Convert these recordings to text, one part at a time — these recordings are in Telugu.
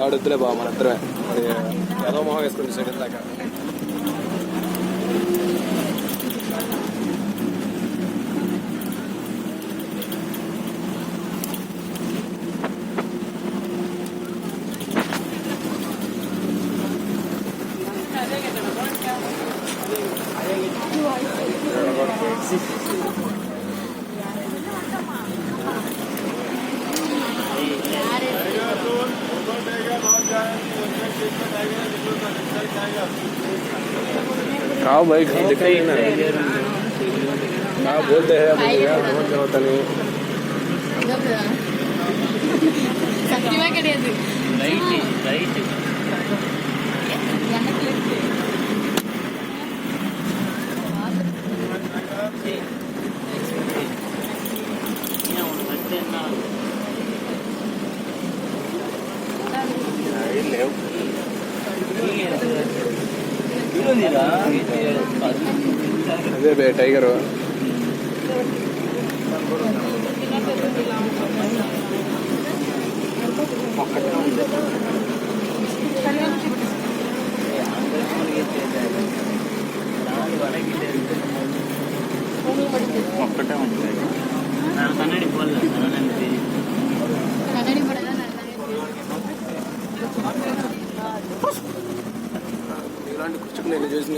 ఆడొద్దులే బాబు మన ఇద్దరమే మరి ఏదో మొహం వేసుకుని సైడ్ దాకా खाओ भाई दिखाइए ना हाँ बोलते हैं होता नहीं అదే బే టైగర్ ఒక్కటే ఉంటుంది కన్నడి పోలేదు ఇలాంటి కూర్చుని నేను చూసిన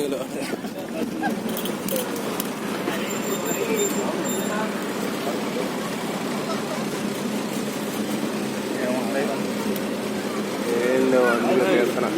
ఏందో అందులో చేస్తున్నా